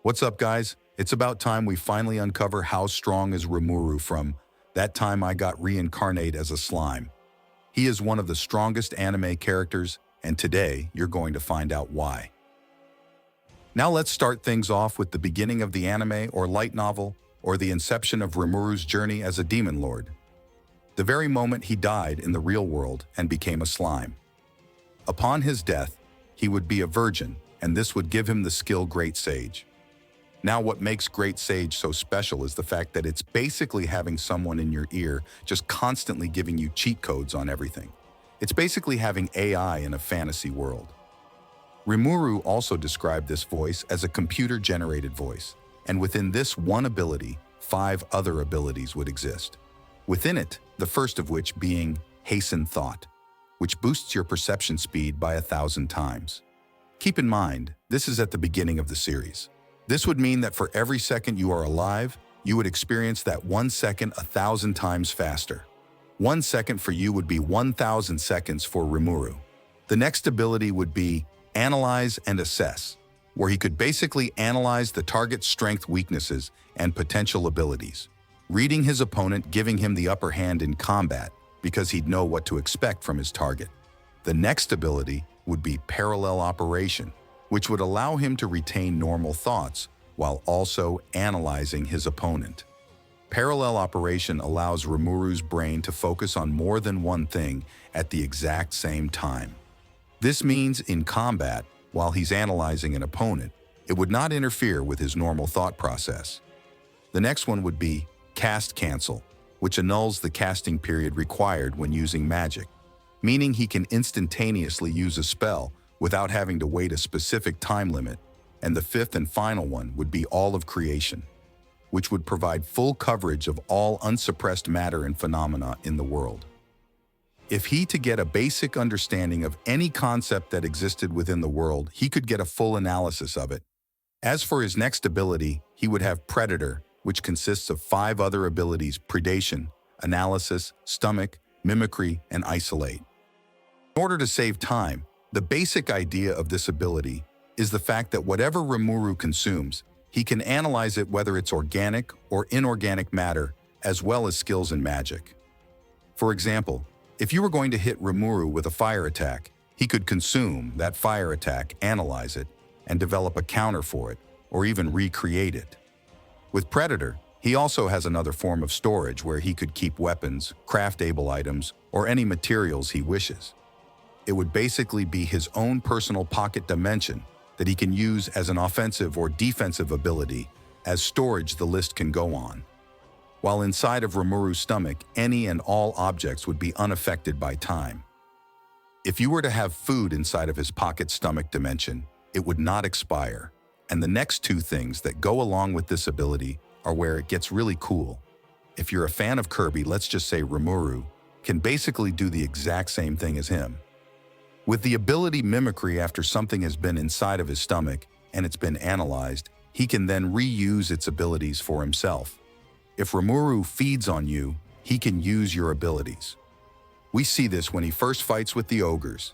What's up, guys? It's about time we finally uncover how strong is Rimuru from That Time I Got Reincarnated as a Slime. He is one of the strongest anime characters, and today you're going to find out why. Now let's start things off with the beginning of the anime or light novel, or the inception of Rimuru's journey as a demon lord. The very moment he died in the real world and became a slime. Upon his death, he would be a virgin, and this would give him the skill Great Sage. Now, what makes Great Sage so special is the fact that it's basically having someone in your ear just constantly giving you cheat codes on everything. It's basically having AI in a fantasy world. Rimuru also described this voice as a computer-generated voice, and within this one ability, 5 other abilities would exist. Within it, the first of which being Hasten Thought, which boosts your perception speed by 1,000 times. Keep in mind, this is at the beginning of the series. This would mean that for every second you are alive, you would experience that 1 second 1,000 times faster. 1 second for you would be 1,000 seconds for Rimuru. The next ability would be Analyze and Assess, where he could basically analyze the target's strength, weaknesses, and potential abilities, reading his opponent, giving him the upper hand in combat because he'd know what to expect from his target. The next ability would be Parallel Operation, which would allow him to retain normal thoughts while also analyzing his opponent. Parallel operation allows Rimuru's brain to focus on more than one thing at the exact same time. This means in combat, while he's analyzing an opponent, it would not interfere with his normal thought process. The next one would be Cast Cancel, which annuls the casting period required when using magic, meaning he can instantaneously use a spell without having to wait a specific time limit. And the fifth and final one would be All of Creation, which would provide full coverage of all unsuppressed matter and phenomena in the world. If he to get a basic understanding of any concept that existed within the world, he could get a full analysis of it. As for his next ability, he would have Predator, which consists of 5 other abilities: Predation, Analysis, Stomach, Mimicry, and Isolate. In order to save time, the basic idea of this ability is the fact that whatever Rimuru consumes, he can analyze it whether it's organic or inorganic matter, as well as skills in magic. For example, if you were going to hit Rimuru with a fire attack, he could consume that fire attack, analyze it, and develop a counter for it, or even recreate it. With Predator, he also has another form of storage where he could keep weapons, craftable items, or any materials he wishes. It would basically be his own personal pocket dimension that he can use as an offensive or defensive ability. As storage, the list can go on. While inside of Rimuru's stomach, any and all objects would be unaffected by time. If you were to have food inside of his pocket stomach dimension, it would not expire. And the next 2 things that go along with this ability are where it gets really cool. If you're a fan of Kirby, let's just say Rimuru can basically do the exact same thing as him. With the ability Mimicry, after something has been inside of his stomach and it's been analyzed, he can then reuse its abilities for himself. If Rimuru feeds on you, he can use your abilities. We see this when he first fights with the ogres.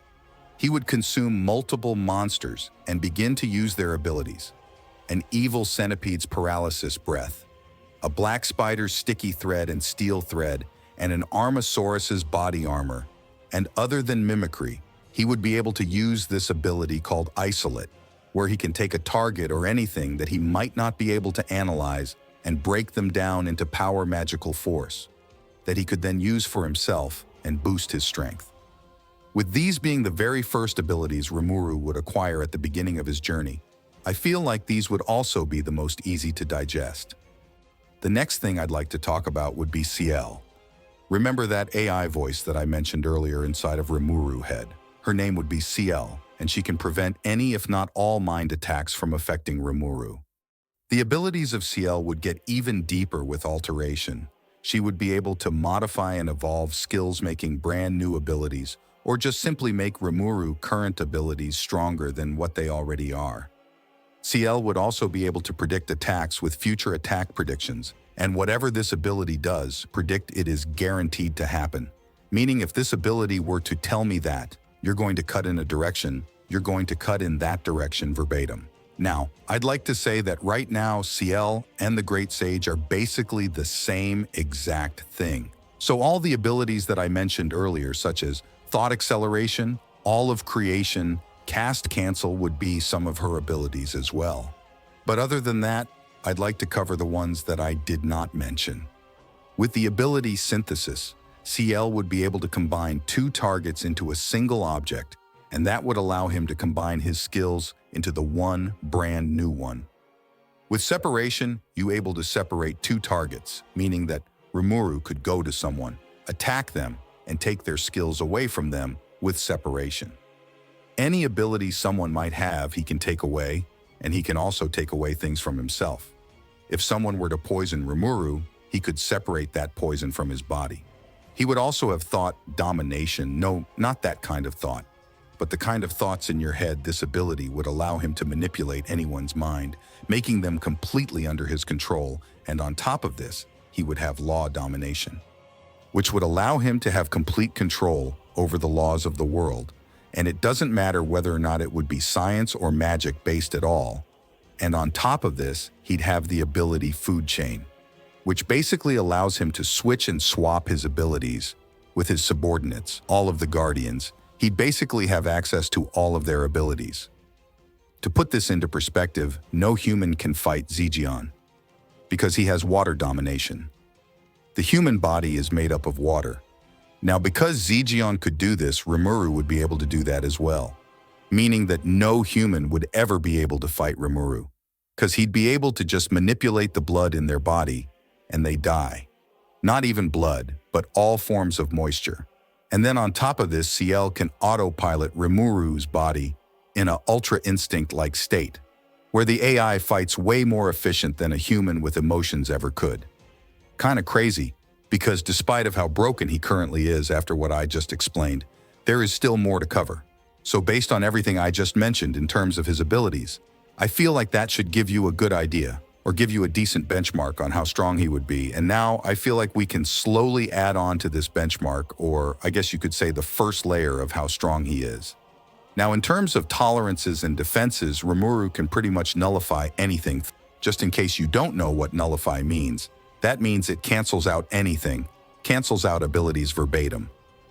He would consume multiple monsters and begin to use their abilities. An evil centipede's paralysis breath, a black spider's sticky thread and steel thread, and an Armosaurus's body armor. And other than Mimicry, he would be able to use this ability called Isolate, where he can take a target or anything that he might not be able to analyze and break them down into power magical force that he could then use for himself and boost his strength. With these being the very first abilities Rimuru would acquire at the beginning of his journey, I feel like these would also be the most easy to digest. The next thing I'd like to talk about would be Ciel. Remember that AI voice that I mentioned earlier inside of Rimuru head? Her name would be Ciel, and she can prevent any if not all mind attacks from affecting Rimuru. The abilities of Ciel would get even deeper with alteration. She would be able to modify and evolve skills, making brand new abilities, or just simply make Rimuru current abilities stronger than what they already are. Ciel would also be able to predict attacks with future attack predictions, and whatever this ability does, predict it is guaranteed to happen. Meaning if this ability were to tell me that you're going to cut in a direction, you're going to cut in that direction verbatim. Now, I'd like to say that right now, CL and the Great Sage are basically the same exact thing. So all the abilities that I mentioned earlier, such as thought acceleration, all of creation, cast cancel would be some of her abilities as well. But other than that, I'd like to cover the ones that I did not mention. With the ability synthesis, CL would be able to combine two targets into a single object, and that would allow him to combine his skills into the one brand new one. With separation, you're able to separate two targets, meaning that Rimuru could go to someone, attack them, and take their skills away from them with separation. Any ability someone might have, he can take away, and he can also take away things from himself. If someone were to poison Rimuru, he could separate that poison from his body. He would also have thought domination. No, not that kind of thought, but the kind of thoughts in your head. This ability would allow him to manipulate anyone's mind, making them completely under his control, and on top of this, he would have law domination, which would allow him to have complete control over the laws of the world, and it doesn't matter whether or not it would be science or magic based at all. And on top of this, he'd have the ability food chain, which basically allows him to switch and swap his abilities with his subordinates, all of the guardians. He'd basically have access to all of their abilities. To put this into perspective, no human can fight Zijian because he has water domination. The human body is made up of water. Now, because Zijian could do this, Rimuru would be able to do that as well, meaning that no human would ever be able to fight Rimuru, because he'd be able to just manipulate the blood in their body and they die. Not even blood, but all forms of moisture. And then on top of this, CL can autopilot Rimuru's body in an ultra instinct-like state, where the AI fights way more efficient than a human with emotions ever could. Kinda crazy, because despite of how broken he currently is after what I just explained, there is still more to cover. So based on everything I just mentioned in terms of his abilities, I feel like that should give you a good idea, or give you a decent benchmark on how strong he would be. And now I feel like we can slowly add on to this benchmark, or I guess you could say the first layer of how strong he is. Now, in terms of tolerances and defenses, Rimuru can pretty much nullify anything. Just in case you don't know what nullify means, that means it cancels out anything, cancels out abilities verbatim.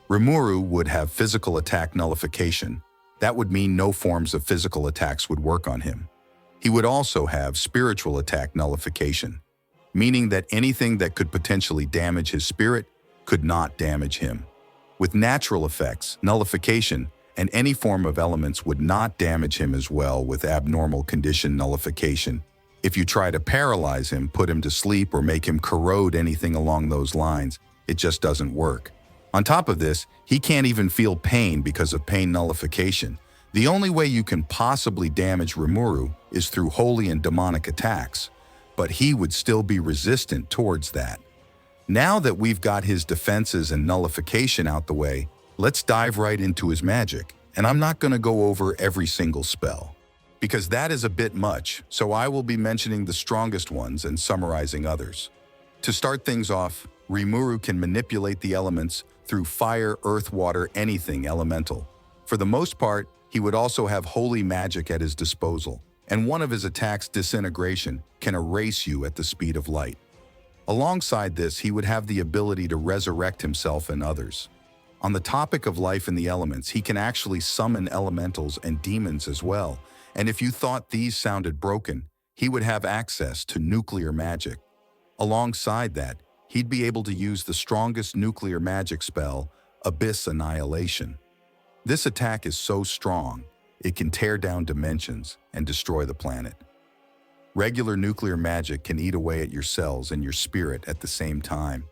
Rimuru would have physical attack nullification. That would mean no forms of physical attacks would work on him. He would also have spiritual attack nullification, meaning that anything that could potentially damage his spirit could not damage him. With natural effects, nullification, and any form of elements would not damage him as well with abnormal condition nullification. If you try to paralyze him, put him to sleep, or make him corrode anything along those lines, it just doesn't work. On top of this, he can't even feel pain because of pain nullification. The only way you can possibly damage Rimuru is through holy and demonic attacks, but he would still be resistant towards that. Now that we've got his defenses and nullification out the way, let's dive right into his magic. And I'm not going to go over every single spell, because that is a bit much, so I will be mentioning the strongest ones and summarizing others. To start things off, Rimuru can manipulate the elements through fire, earth, water, anything elemental. For the most part, he would also have holy magic at his disposal, and one of his attacks, disintegration, can erase you at the speed of light. Alongside this, he would have the ability to resurrect himself and others. On the topic of life in the elements, he can actually summon elementals and demons as well, and if you thought these sounded broken, he would have access to nuclear magic. Alongside that, he'd be able to use the strongest nuclear magic spell, Abyss Annihilation. This attack is so strong, it can tear down dimensions and destroy the planet. Regular nuclear magic can eat away at your cells and your spirit at the same time.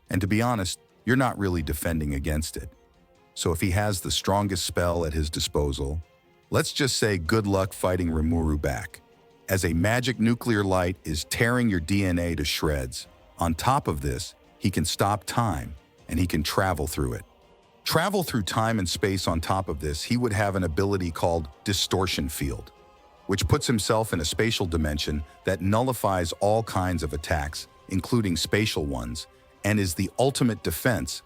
And to be honest, you're not really defending against it. So if he has the strongest spell at his disposal, let's just say good luck fighting Rimuru back, as a magic nuclear light is tearing your DNA to shreds. On top of this, he can stop time, and he can travel through it. Travel through time and space. On top of this, he would have an ability called Distortion Field, which puts himself in a spatial dimension that nullifies all kinds of attacks, including spatial ones, and is the ultimate defense.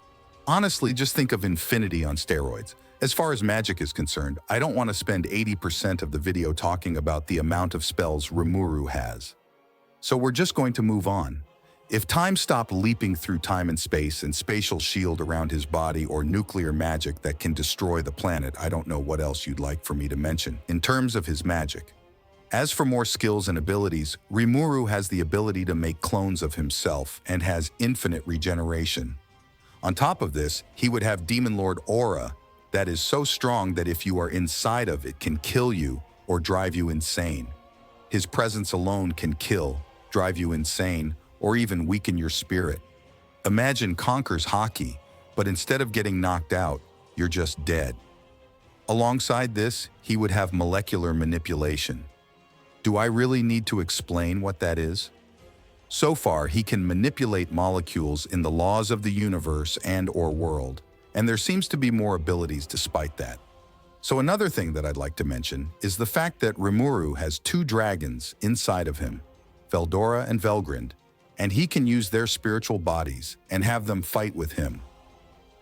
Honestly, just think of infinity on steroids. As far as magic is concerned, I don't want to spend 80% of the video talking about the amount of spells Rimuru has. So we're just going to move on. If time stopped leaping through time and space and spatial shield around his body or nuclear magic that can destroy the planet, I don't know what else you'd like for me to mention in terms of his magic. As for more skills and abilities, Rimuru has the ability to make clones of himself and has infinite regeneration. On top of this, he would have Demon Lord aura that is so strong that if you are inside of it can kill you or drive you insane. His presence alone can kill, drive you insane, or even weaken your spirit. Imagine Conker's Haki, but instead of getting knocked out, you're just dead. Alongside this, he would have molecular manipulation. Do I really need to explain what that is? So far, he can manipulate molecules in the laws of the universe and/or world, and there seems to be more abilities despite that. So another thing that I'd like to mention is the fact that Rimuru has two dragons inside of him, Veldora and Velgrind, and he can use their spiritual bodies and have them fight with him.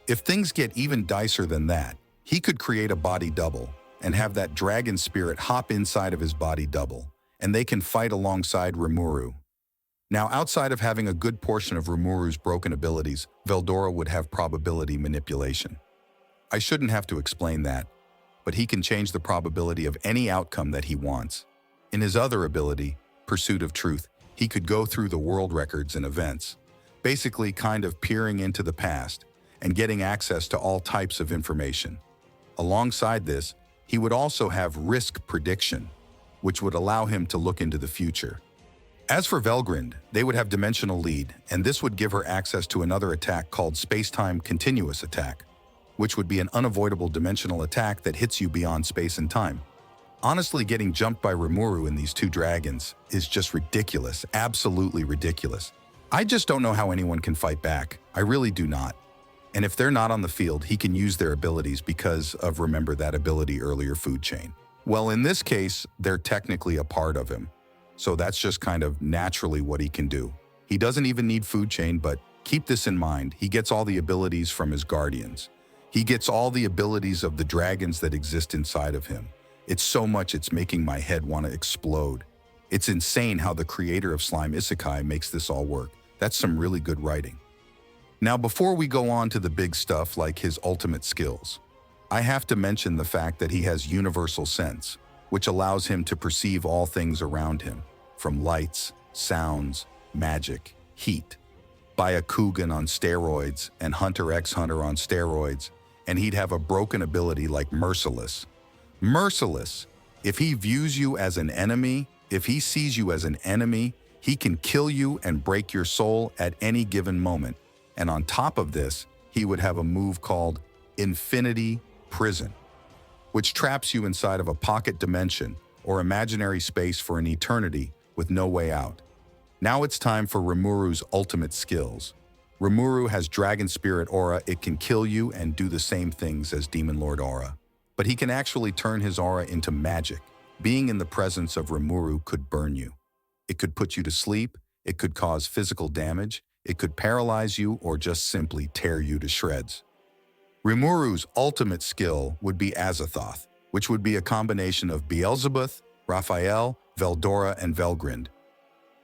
If things get even dicer than that, he could create a body double and have that dragon spirit hop inside of his body double, and they can fight alongside Rimuru. Now, outside of having a good portion of Rimuru's broken abilities, Veldora would have probability manipulation. I shouldn't have to explain that, but he can change the probability of any outcome that he wants. In his other ability, Pursuit of Truth, he could go through the world records and events, basically kind of peering into the past and getting access to all types of information. Alongside this, he would also have risk prediction, which would allow him to look into the future. As for Velgrind, they would have dimensional lead, and this would give her access to another attack called Space-Time Continuous Attack, which would be an unavoidable dimensional attack that hits you beyond space and time. Honestly, getting jumped by Rimuru and these two dragons is just ridiculous, absolutely ridiculous. I just don't know how anyone can fight back. I really do not. And if they're not on the field, he can use their abilities because of, remember that ability earlier, food chain. Well, in this case, they're technically a part of him. So that's just kind of naturally what he can do. He doesn't even need food chain, but keep this in mind. He gets all the abilities from his guardians. He gets all the abilities of the dragons that exist inside of him. It's so much it's making my head want to explode. It's insane how the creator of Slime Isekai makes this all work. That's some really good writing. Now, before we go on to the big stuff like his ultimate skills, I have to mention the fact that he has universal sense, which allows him to perceive all things around him, from lights, sounds, magic, heat. Byakugan on steroids and Hunter x Hunter on steroids, and he'd have a broken ability like Merciless. Merciless! If he views you as an enemy, if he sees you as an enemy, he can kill you and break your soul at any given moment. And on top of this, he would have a move called Infinity Prison, which traps you inside of a pocket dimension or imaginary space for an eternity with no way out. Now it's time for Rimuru's ultimate skills. Rimuru has Dragon Spirit Aura. It can kill you and do the same things as Demon Lord Aura. But he can actually turn his aura into magic. Being in the presence of Rimuru could burn you. It could put you to sleep, it could cause physical damage, it could paralyze you, or just simply tear you to shreds. Rimuru's ultimate skill would be Azathoth, which would be a combination of Beelzebub, Raphael, Veldora, and Velgrind.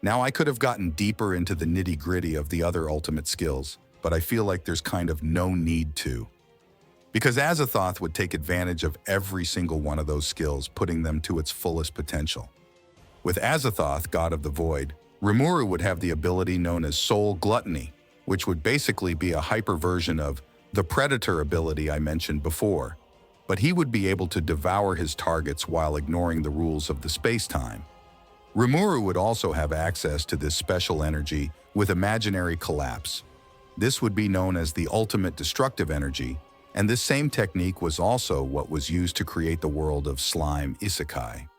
Now, I could have gotten deeper into the nitty-gritty of the other ultimate skills, but I feel like there's kind of no need to. Because Azathoth would take advantage of every single one of those skills, putting them to its fullest potential. With Azathoth, God of the Void, Rimuru would have the ability known as Soul Gluttony, which would basically be a hyper version of the Predator ability I mentioned before, but he would be able to devour his targets while ignoring the rules of the space-time. Rimuru would also have access to this special energy with Imaginary Collapse. This would be known as the Ultimate Destructive Energy, and this same technique was also what was used to create the world of Slime Isekai.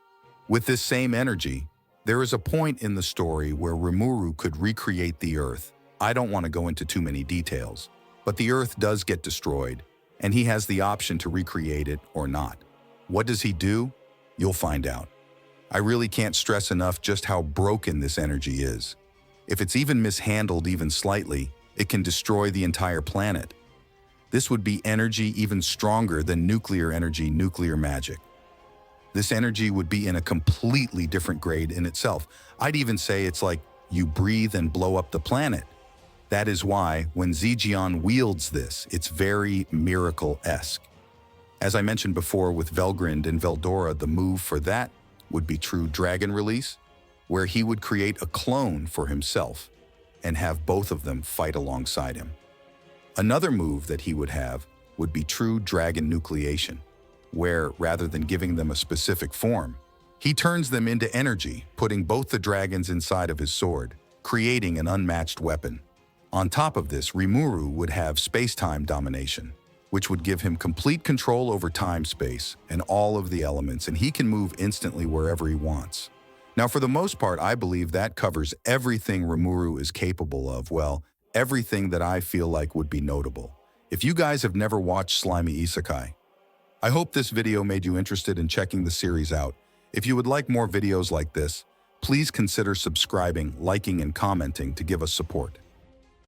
With this same energy, there is a point in the story where Rimuru could recreate the Earth. I don't want to go into too many details, but the Earth does get destroyed, and he has the option to recreate it or not. What does he do? You'll find out. I really can't stress enough just how broken this energy is. If it's even mishandled even slightly, it can destroy the entire planet. This would be energy even stronger than nuclear energy, nuclear magic. This energy would be in a completely different grade in itself. I'd even say it's like you breathe and blow up the planet. That is why, when Zijian wields this, it's very miracle-esque. As I mentioned before with Velgrind and Veldora, the move for that would be true dragon release, where he would create a clone for himself and have both of them fight alongside him. Another move that he would have would be true dragon nucleation, where, rather than giving them a specific form, he turns them into energy, putting both the dragons inside of his sword, creating an unmatched weapon. On top of this, Rimuru would have space-time domination, which would give him complete control over time-space and all of the elements, and he can move instantly wherever he wants. Now, for the most part, I believe that covers everything Rimuru is capable of, well, everything that I feel like would be notable. If you guys have never watched Slimy Isekai, I hope this video made you interested in checking the series out. If you would like more videos like this, please consider subscribing, liking, and commenting to give us support.